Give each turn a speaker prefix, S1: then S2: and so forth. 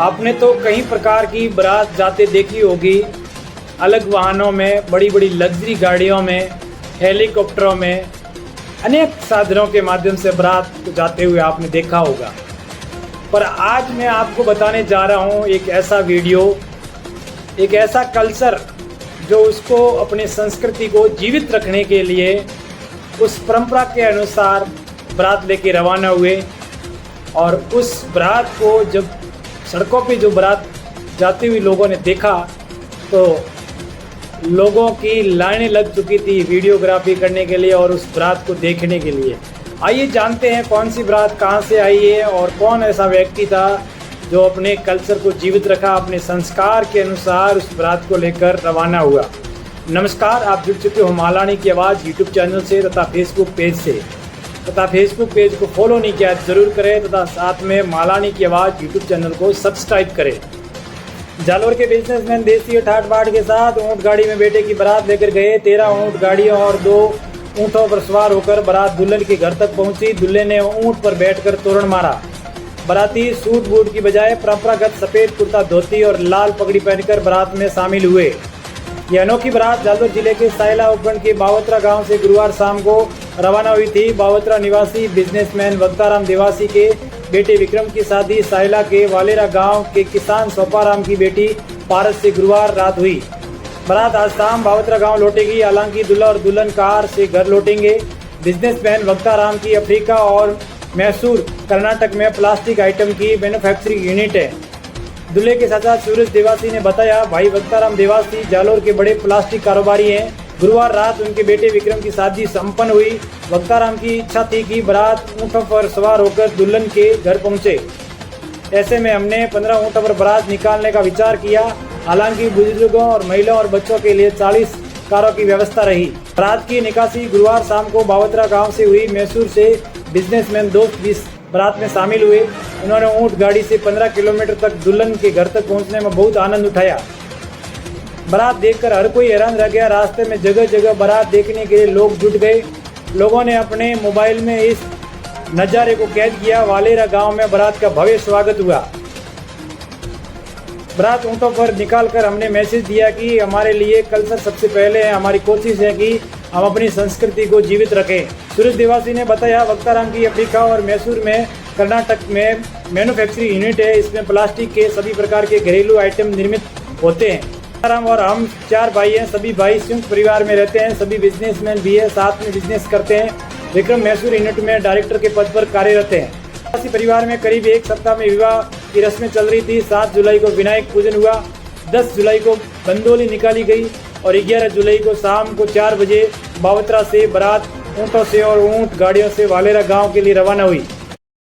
S1: आपने तो कई प्रकार की बारात जाते देखी होगी, अलग वाहनों में, बड़ी बड़ी लग्जरी गाड़ियों में, हेलीकॉप्टरों में, अनेक साधनों के माध्यम से बारात जाते हुए आपने देखा होगा। पर आज मैं आपको बताने जा रहा हूँ एक ऐसा वीडियो, एक ऐसा कल्चर जो उसको अपनी संस्कृति को जीवित रखने के लिए उस परंपरा के अनुसार बारात लेके रवाना हुए। और उस बारात को जब सड़कों पे जो बारात जाती हुई लोगों ने देखा तो लोगों की लाइनें लग चुकी थी वीडियोग्राफी करने के लिए और उस बारात को देखने के लिए। आइए जानते हैं कौन सी बारात कहाँ से आई है और कौन ऐसा व्यक्ति था जो अपने कल्चर को जीवित रखा, अपने संस्कार के अनुसार उस बारात को लेकर रवाना हुआ। नमस्कार, आप जुड़ चुके हो मालानी की आवाज़ यूट्यूब चैनल से तथा फेसबुक पेज से, तथा फेसबुक पेज को फॉलो नहीं किया ज़रूर करें तथा साथ में मालानी की आवाज़ यूट्यूब चैनल को सब्सक्राइब करें। जालोर के बिजनेसमैन देसी ठाट बाट के साथ ऊँट गाड़ी में बेटे की बारात लेकर गए। 13 ऊँट गाड़ियों और 2 ऊँटों पर सवार होकर बारात दुल्हन के घर तक पहुंची। दूल्हे ने ऊँट पर बैठकर तोरण मारा। बाराती सूट बूट की बजाय परंपरागत सफ़ेद कुर्ता धोती और लाल पगड़ी पहनकर बारात में शामिल हुए। यह अनोखी बारात जालोर जिले के साइला उपखंड के बावत्रा गांव से गुरुवार शाम को रवाना हुई थी। बावत्रा निवासी बिजनेसमैन वक्ताराम देवासी के बेटे विक्रम की शादी साइला के वालेरा गांव के किसान सोपाराम की बेटी पारस से गुरुवार रात हुई। बारात आज शाम बावत्रा गांव लौटेगी। हालांकि दूल्हा और दुल्हन कार से घर लौटेंगे। बिजनेसमैन वक्ताराम की अफ्रीका और मैसूर कर्नाटक में प्लास्टिक आइटम की मैन्युफैक्चरिंग यूनिट है। दूल्हे के चाचा सूरज देवासी ने बताया, भाई वक्ताराम देवासी जालोर के बड़े प्लास्टिक कारोबारी हैं। गुरुवार रात उनके बेटे विक्रम की शादी संपन्न हुई। वक्ताराम की इच्छा थी कि बारात ऊँटों पर सवार होकर दुल्हन के घर पहुंचे। ऐसे में हमने 15 ऊँटों पर बारात निकालने का विचार किया। हालांकि बुजुर्गों और महिलाओं और बच्चों के लिए 40 कारों की व्यवस्था रही। बारात की निकासी गुरुवार शाम को बावत्रा गांव से हुई। मैसूर से बिजनेसमैन दोस्त भी बारात में शामिल हुए। उन्होंने ऊँट गाड़ी से 15 किलोमीटर तक दुल्हन के घर तक पहुंचने में बहुत आनंद उठाया। बारात देखकर हर कोई हैरान रह गया। रास्ते में जगह जगह बारात देखने के लिए लोग जुट गए। लोगों ने अपने मोबाइल में इस नज़ारे को कैद किया। वालेरा गांव में बारात का भव्य स्वागत हुआ। बारात ऊँटों पर निकालकर हमने मैसेज दिया कि हमारे लिए कल्चर सबसे पहले है। हमारी कोशिश है कि हम अपनी संस्कृति को जीवित रखें। सूरज देवासी ने बताया, वक्ताराम की अफ्रीका और मैसूर में कर्नाटक में मैन्युफैक्चरिंग यूनिट है। इसमें प्लास्टिक के सभी प्रकार के घरेलू आइटम निर्मित होते हैं। वक्ताराम और हम 4 भाई हैं। सभी भाई संयुक्त परिवार में रहते हैं। सभी बिजनेसमैन भी है, साथ में बिजनेस करते हैं। विक्रम मैसूर यूनिट में डायरेक्टर के पद पर कार्यरत हैं। इसी परिवार में करीब 1 सप्ताह में विवाह की रस्में चल रही थी। 7 जुलाई को विनायक पूजन हुआ, 10 जुलाई को बंदोली निकाली गई और 11 जुलाई को शाम को 4 बजे बावत्रा से बारात ऊँटों से और ऊँट गाड़ियों से वालेरा गांव के लिए रवाना हुई।